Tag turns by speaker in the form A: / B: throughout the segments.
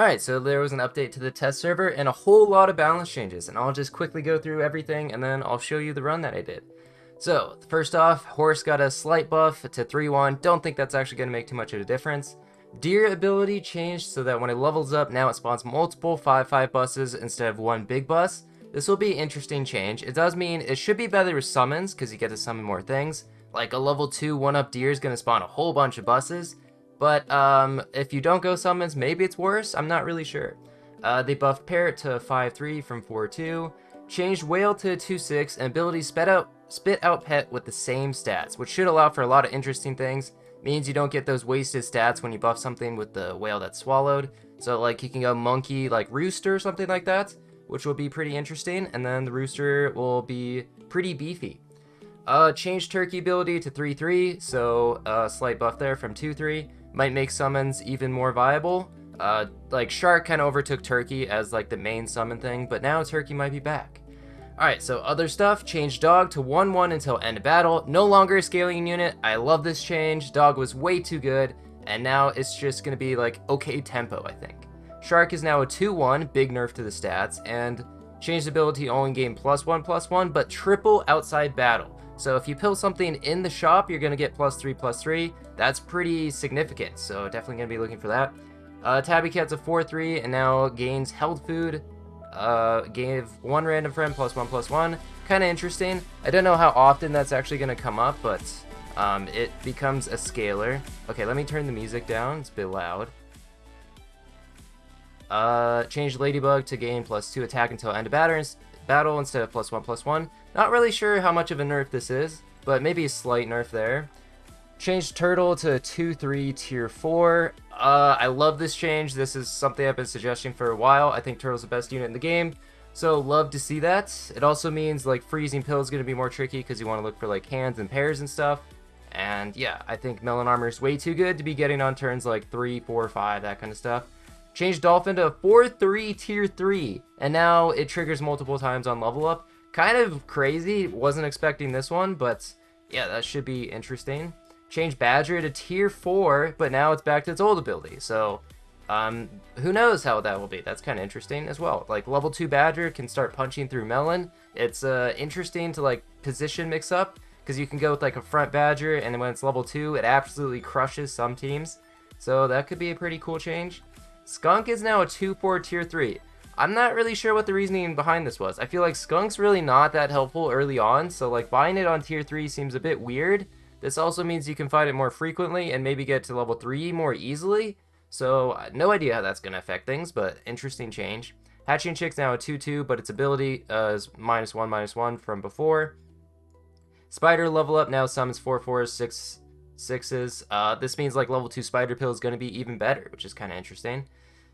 A: Alright, so there was an update to the test server and a whole lot of balance changes, and I'll just quickly go through everything and then I'll show you the run that I did. So, first off, Horse got a slight buff to 3-1, don't think that's actually going to make too much of a difference. Deer ability changed so that when it levels up, now it spawns multiple 5-5 buses instead of one big bus. This will be an interesting change. It does mean it should be better with summons, because you get to summon more things. Like a level 2 1-up deer is going to spawn a whole bunch of buses. But if you don't go summons, maybe it's worse. I'm not really sure. They buffed Parrot to 5-3 from 4-2, changed Whale to 2-6, and ability spit out Pet with the same stats, which should allow for a lot of interesting things. Means you don't get those wasted stats when you buff something with the whale that's swallowed. So like you can go Monkey like Rooster or something like that, which will be pretty interesting. And then the Rooster will be pretty beefy. Changed Turkey ability to 3-3, so a slight buff there from 2-3. Might make summons even more viable. Like Shark kind of overtook Turkey as like the main summon thing, but now Turkey might be back. Alright, so other stuff, changed Dog to 1-1 until end of battle. No longer a scaling unit. I love this change. Dog was way too good, and now it's just going to be like okay tempo, I think. Shark is now a 2-1, big nerf to the stats, and changed ability only gain +1/+1, but triple outside battle. So if you pill something in the shop, you're going to get +3/+3. That's pretty significant, so definitely going to be looking for that. Tabby Cat's a 4-3, and now gains held food. Gave one random friend +1/+1. Kind of interesting. I don't know how often that's actually going to come up, but it becomes a scalar. Okay, let me turn the music down. It's a bit loud. Changed Ladybug to gain +2 attack until end of battle instead of +1/+1. Not really sure how much of a nerf this is, but maybe a slight nerf there. Changed Turtle to 2-3 tier 4. I love this change. This is something I've been suggesting for a while. I think Turtle's the best unit in the game, so love to see that. It also means like freezing pill is going to be more tricky because you want to look for like hands and pairs and stuff. And yeah, I think Melon Armor is way too good to be getting on turns like 3, 4, 5, that kind of stuff. Changed Dolphin to 4-3 tier 3, and now it triggers multiple times on level up. Kind of crazy, wasn't expecting this one, but yeah, that should be interesting. Changed Badger to tier 4, but now it's back to its old ability, so who knows how that will be. That's kind of interesting as well. Like level 2 Badger can start punching through Melon. It's interesting to like position mix up, because you can go with like a front Badger, and when it's level 2, it absolutely crushes some teams. So that could be a pretty cool change. Skunk is now a 2-4 tier 3. I'm not really sure what the reasoning behind this was. I feel like Skunk's really not that helpful early on, so like buying it on tier 3 seems a bit weird. This also means you can fight it more frequently and maybe get to level 3 more easily. So no idea how that's going to affect things, but interesting change. Hatching Chick's now a 2-2, but its ability is -1/-1 from before. Spider level up now summons 4/4s, 6/6s. This means like level 2 Spider Pill is going to be even better, which is kind of interesting.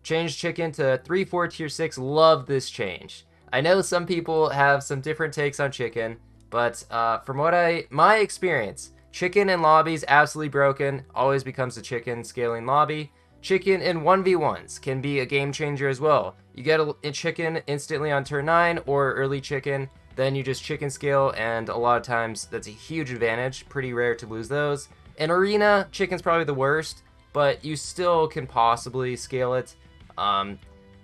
A: Changed Chicken to 3-4 tier 6. Love this change. I know some people have some different takes on Chicken, but from my experience, Chicken in lobbies absolutely broken. Always becomes a Chicken scaling lobby. Chicken in 1v1s can be a game changer as well. You get a Chicken instantly on turn 9 or early Chicken, then you just Chicken scale, and a lot of times that's a huge advantage. Pretty rare to lose those. In Arena, Chicken's probably the worst, but you still can possibly scale it.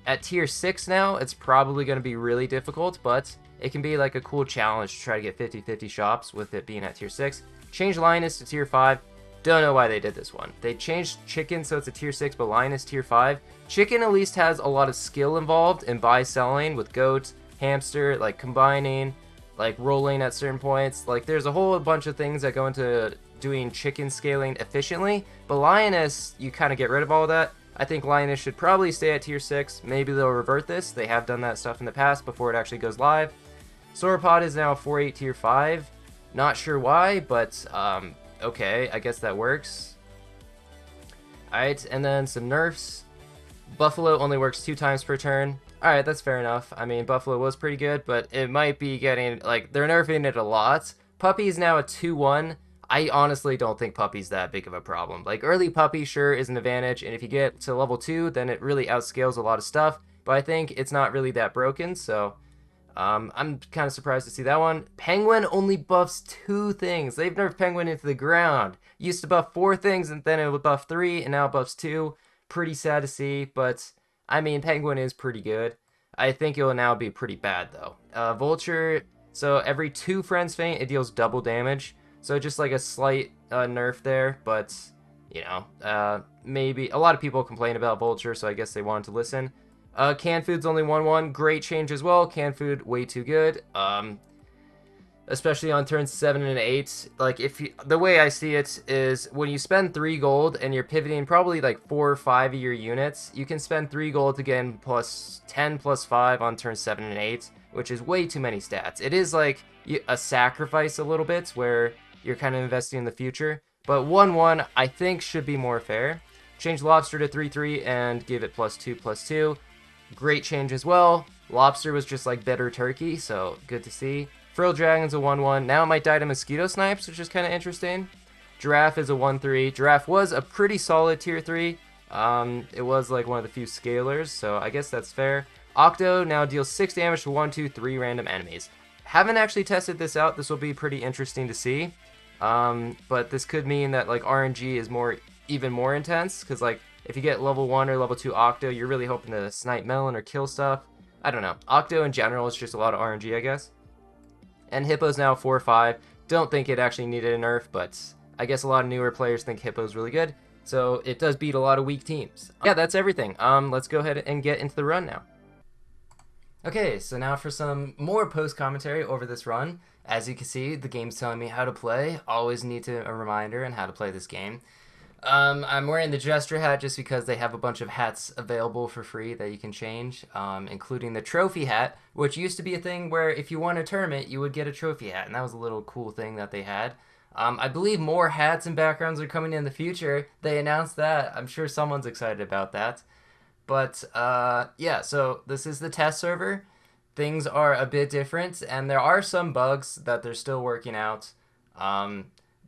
A: At tier 6 now, it's probably going to be really difficult, but it can be like a cool challenge to try to get 50-50 shops with it being at tier 6. Changed Lioness to tier 5. Don't know why they did this one. They changed Chicken so it's a tier 6, but Lioness tier 5. Chicken at least has a lot of skill involved in buy-selling with Goat, Hamster, like combining, like rolling at certain points. Like there's a whole bunch of things that go into doing Chicken scaling efficiently, but Lioness, you kind of get rid of all of that. I think Lioness should probably stay at tier 6. Maybe they'll revert this. They have done that stuff in the past before it actually goes live. Sauropod is now 4-8 tier 5. Not sure why, but okay, I guess that works. Alright, and then some nerfs. Buffalo only works 2 times per turn. Alright, that's fair enough. I mean, Buffalo was pretty good, but it might be getting, like, they're nerfing it a lot. Puppy is now a 2-1. I honestly don't think Puppy's that big of a problem. Like, early Puppy sure is an advantage, and if you get to level 2, then it really outscales a lot of stuff, but I think it's not really that broken, so I'm kind of surprised to see that one. Penguin only buffs 2 things. They've nerfed Penguin into the ground. Used to buff 4 things, and then it would buff 3, and now it buffs 2. Pretty sad to see, but I mean, penguin is pretty good. I think it will now be pretty bad though. Vulture, so every 2 friends faint, it deals double damage. So just like a slight nerf there, but you know, maybe a lot of people complain about Vulture, so I guess they wanted to listen. Canned food's only 1/1, great change as well. Canned food way too good. Especially on turns 7 and 8. Like, if you, the way I see it is when you spend 3 gold and you're pivoting probably like 4 or 5 of your units, you can spend 3 gold to gain plus 10 plus 5 on turns 7 and 8, which is way too many stats. It is like a sacrifice a little bit where you're kind of investing in the future, but 1/1 I think should be more fair. Change lobster to 3/3 and give it plus 2 plus 2. Great change as well. Lobster was just like better turkey, so good to see. Frill Dragon's a 1/1. Now it might die to Mosquito Snipes, which is kind of interesting. Giraffe is a 1/3. Giraffe was a pretty solid tier 3. It was like one of the few scalers, so I guess that's fair. Octo now deals 6 damage to 1, 2, 3 random enemies. Haven't actually tested this out. This will be pretty interesting to see. But this could mean that like RNG is even more intense, because like if you get level 1 or level 2 Octo, you're really hoping to snipe melon or kill stuff. I don't know. Octo in general is just a lot of RNG, I guess. And Hippo's now 4/5. Don't think it actually needed a nerf, but I guess a lot of newer players think Hippo's really good. So it does beat a lot of weak teams. Yeah, that's everything. Let's go ahead and get into the run now. Okay, so now for some more post commentary over this run. As you can see, the game's telling me how to play. Always need a reminder on how to play this game. I'm wearing the Jester hat just because they have a bunch of hats available for free that you can change, including the trophy hat, which used to be a thing where if you won a tournament, you would get a trophy hat, and that was a little cool thing that they had. I believe more hats and backgrounds are coming in the future. They announced that. I'm sure someone's excited about that. But, yeah, so this is the test server. Things are a bit different, and there are some bugs that they're still working out.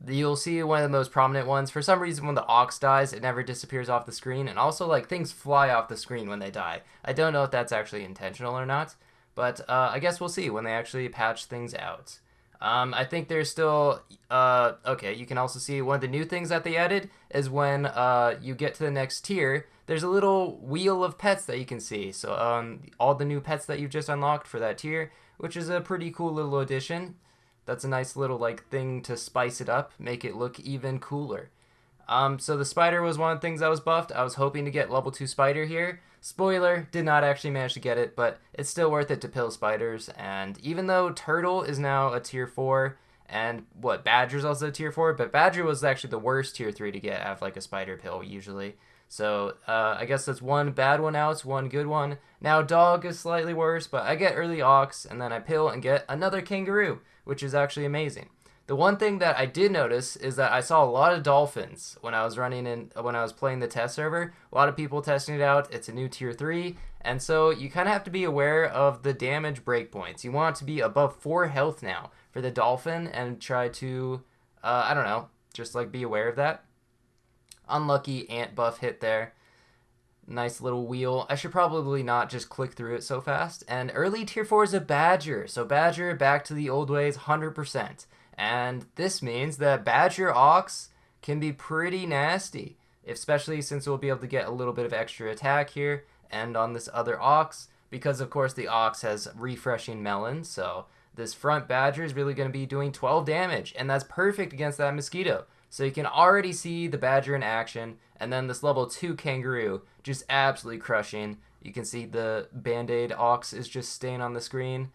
A: You'll see one of the most prominent ones. For some reason, when the ox dies, it never disappears off the screen. And also, like, things fly off the screen when they die. I don't know if that's actually intentional or not. But I guess we'll see when they actually patch things out. I think there's still... okay, you can also see one of the new things that they added is when you get to the next tier, there's a little wheel of pets that you can see. So all the new pets that you've just unlocked for that tier, which is a pretty cool little addition. That's a nice little like thing to spice it up, make it look even cooler. So the spider was one of the things that was buffed. I was hoping to get level 2 spider here. Spoiler, did not actually manage to get it, but it's still worth it to pill spiders. And even though turtle is now a tier 4, and badger's also a tier 4, but badger was actually the worst tier 3 to get out of like a spider pill usually. So I guess that's one bad one out, one good one. Now dog is slightly worse, but I get early ox, and then I pill and get another kangaroo, which is actually amazing. The one thing that I did notice is that I saw a lot of dolphins when I was playing the test server. A lot of people testing it out. It's a new tier 3, and so you kind of have to be aware of the damage breakpoints. You want it to be above 4 health now for the dolphin, and try to, I don't know, just like be aware of that. Unlucky ant buff hit there. Nice little wheel. I should probably not just click through it so fast. And early tier 4 is a badger. So badger back to the old ways 100%. And this means that badger ox can be pretty nasty, especially since we'll be able to get a little bit of extra attack here and on this other ox, because of course the ox has refreshing melon. So this front badger is really going to be doing 12 damage, and that's perfect against that mosquito. So you can already see the badger in action, and then this level 2 kangaroo just absolutely crushing. You can see the band-aid ox is just staying on the screen,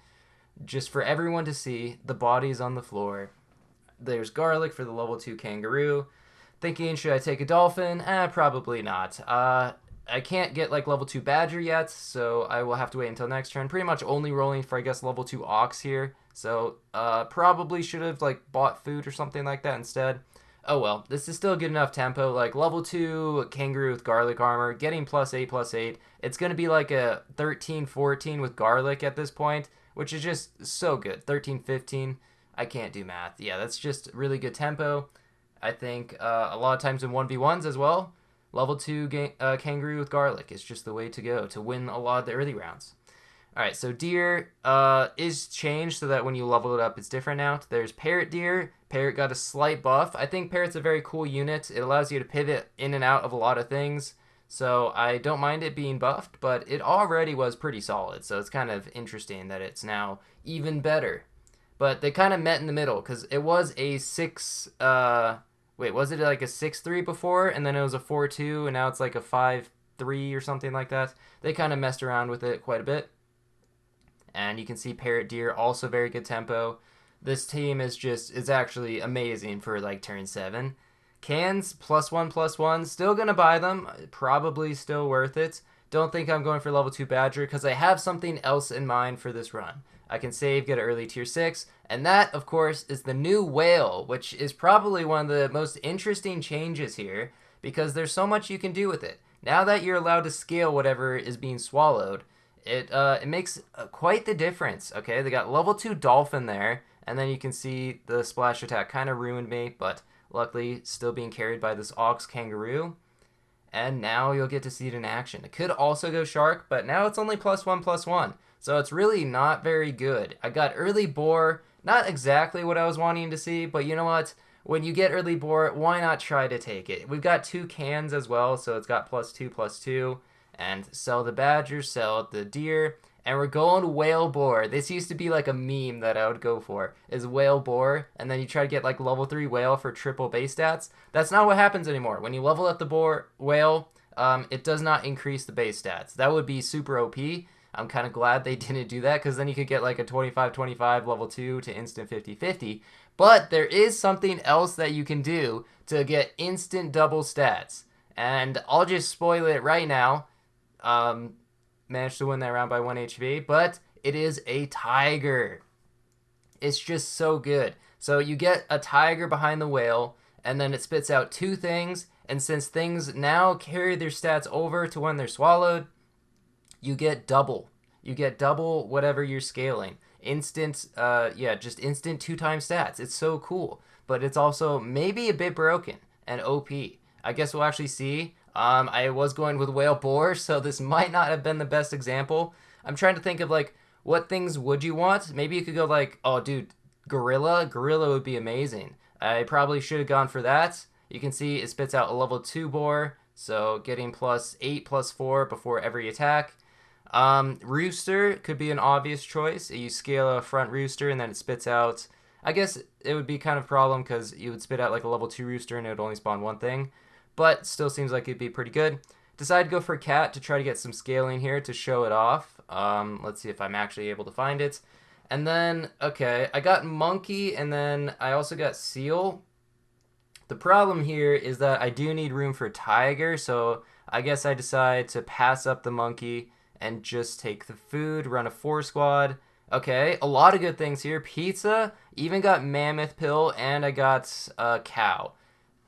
A: just for everyone to see. The body's on the floor. There's garlic for the level 2 kangaroo. Thinking, should I take a dolphin? Probably not. I can't get like level 2 badger yet, so I will have to wait until next turn. Pretty much only rolling for, I guess, level 2 ox here. So probably should have like bought food or something like that instead. Oh well, this is still good enough tempo. Like level 2 kangaroo with garlic armor, getting +8/+8. It's going to be like a 13-14 with garlic at this point, which is just so good. 13-15. I can't do math. Yeah, that's just really good tempo. I think a lot of times in 1v1s as well, level 2 kangaroo with garlic is just the way to go to win a lot of the early rounds. Alright, so deer is changed so that when you level it up, it's different now. There's parrot deer. Parrot got a slight buff. I think parrot's a very cool unit. It allows you to pivot in and out of a lot of things. So I don't mind it being buffed, but it already was pretty solid. So it's kind of interesting that it's now even better. But they kind of met in the middle because it was a six. Wait, was it like a 6-3 before, and then it was a 4-2, and now it's like a 5-3 or something like that. They kind of messed around with it quite a bit. And you can see Parrot Deer also very good tempo. This team is actually amazing for like turn 7. Cans +1/+1, still gonna buy them, probably still worth it. Don't think I'm going for level 2 Badger because I have something else in mind for this run. I can save, get an early tier 6, and that, of course, is the new Whale, which is probably one of the most interesting changes here because there's so much you can do with it. Now that you're allowed to scale whatever is being swallowed, it makes quite the difference. Okay, they got level 2 Dolphin there, and then you can see the splash attack kind of ruined me, but luckily still being carried by this Ox Kangaroo. And now you'll get to see it in action. It could also go Shark, but now it's only +1/+1. So it's really not very good. I got early Boar, not exactly what I was wanting to see, but you know what? When you get early Boar, why not try to take it? We've got 2 cans as well, so it's got +2/+2. And sell the Badger, sell the Deer, and we're going Whale Boar. This used to be like a meme that I would go for, is Whale Boar, and then you try to get like level 3 Whale for triple base stats. That's not what happens anymore. When you level up the Boar Whale, it does not increase the base stats. That would be super OP. I'm kind of glad they didn't do that because then you could get like a 25-25 level 2 to instant 50-50. But there is something else that you can do to get instant double stats. And I'll just spoil it right now. Managed to win that round by 1 HP, but it is a Tiger. It's just so good. So you get a Tiger behind the Whale, and then it spits out 2 things, and since things now carry their stats over to when they're swallowed, you get double. You get double whatever you're scaling. Instant, just instant 2-time stats. It's so cool, but it's also maybe a bit broken and OP. I guess we'll actually see. I was going with Whale Boar, so this might not have been the best example. I'm trying to think of like what things would you want? Maybe you could go like, oh dude, Gorilla. Gorilla would be amazing. I probably should have gone for that. You can see it spits out a level 2 Boar, so getting +8/+4 before every attack. Rooster could be an obvious choice. You scale a front Rooster and then it spits out. I guess it would be kind of a problem because you would spit out like a level 2 Rooster and it would only spawn one thing. But still seems like it'd be pretty good. Decided to go for Cat to try to get some scaling here to show it off. Let's see if I'm actually able to find it. And then, okay, I got Monkey and then I also got Seal. The problem here is that I do need room for Tiger, so I guess I decide to pass up the Monkey and just take the food, run a 4 squad. Okay, a lot of good things here. Pizza, even got Mammoth Pill, and I got Cow.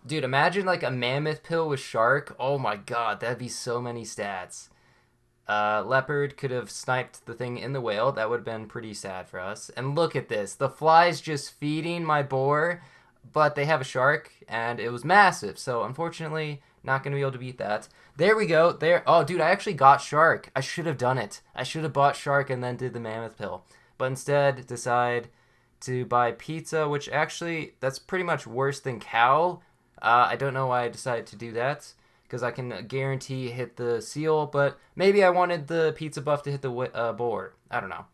A: Dude, imagine like a Mammoth Pill with Shark. Oh my god, that'd be so many stats. Leopard could have sniped the thing in the Whale. That would have been pretty sad for us. And look at this. The fly's just feeding my Boar, but they have a Shark, and it was massive. So unfortunately, not going to be able to beat that. There we go. There. Oh, dude, I actually got Shark. I should have done it. I should have bought Shark and then did the Mammoth Pill. But instead, decide to buy Pizza, which actually, that's pretty much worse than Cow. I don't know why I decided to do that, because I can guarantee hit the Seal, but maybe I wanted the Pizza buff to hit the Boar. I don't know.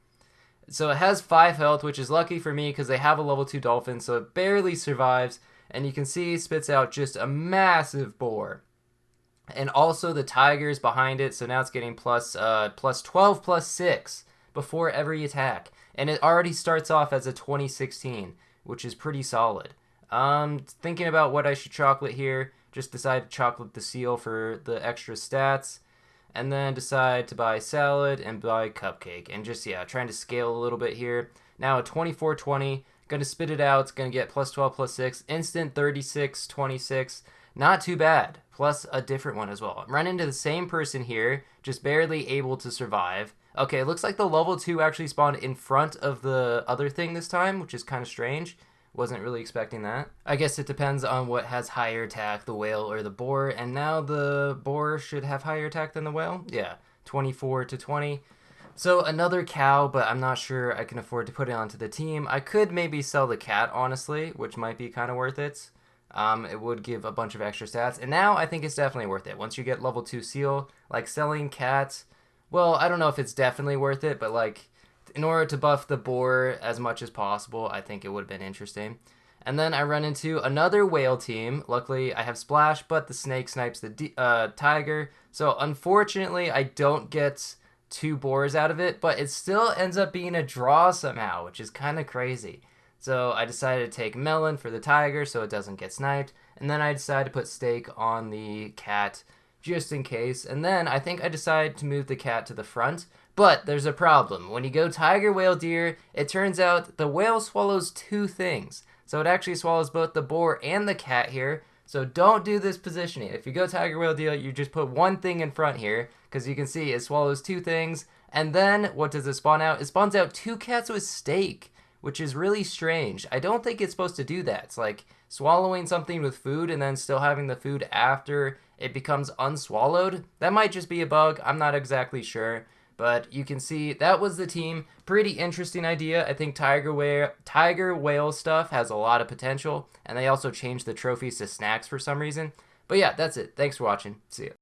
A: So it has 5 health, which is lucky for me because they have a level 2 Dolphin, so it barely survives. And you can see it spits out just a massive Boar. And also the Tiger's behind it, so now it's getting +12/+6 before every attack. And it already starts off as a 2016, which is pretty solid. Thinking about what I should chocolate here. Just decide to chocolate the Seal for the extra stats. And then decide to buy Salad and buy Cupcake. And just, yeah, trying to scale a little bit here. Now a 24/20. Gonna spit it out. It's gonna get +12/+6. Instant 36/26. Not too bad. Plus a different one as well. I'm running into the same person here. Just barely able to survive. Okay, it looks like the level 2 actually spawned in front of the other thing this time, which is kind of strange. Wasn't really expecting that. I guess it depends on what has higher attack, the Whale or the Boar. And now the Boar should have higher attack than the Whale. Yeah, 24/20. So another Cow, but I'm not sure I can afford to put it onto the team. I could maybe sell the Cat, honestly, which might be kind of worth it. It would give a bunch of extra stats. And now I think it's definitely worth it. Once you get level 2 seal, like selling cats, well, I don't know if it's definitely worth it, but like in order to buff the boar as much as possible, I think it would have been interesting. And then I run into another whale team. Luckily, I have Splash, but the snake snipes the tiger. So unfortunately, I don't get 2 boars out of it, but it still ends up being a draw somehow, which is kind of crazy. So I decided to take Melon for the tiger so it doesn't get sniped. And then I decided to put Steak on the cat just in case. And then I think I decided to move the cat to the front. But there's a problem. When you go tiger, whale, deer, it turns out the whale swallows 2 things. So it actually swallows both the boar and the cat here. So don't do this positioning. If you go tiger, whale, deer, you just put 1 thing in front here. Because you can see it swallows 2 things. And then what does it spawn out? It spawns out 2 cats with Steak, which is really strange. I don't think it's supposed to do that. It's like swallowing something with food and then still having the food after it becomes unswallowed. That might just be a bug. I'm not exactly sure. But you can see that was the team. Pretty interesting idea. I think tiger whale stuff has a lot of potential. And they also changed the trophies to snacks for some reason. But yeah, that's it. Thanks for watching. See ya.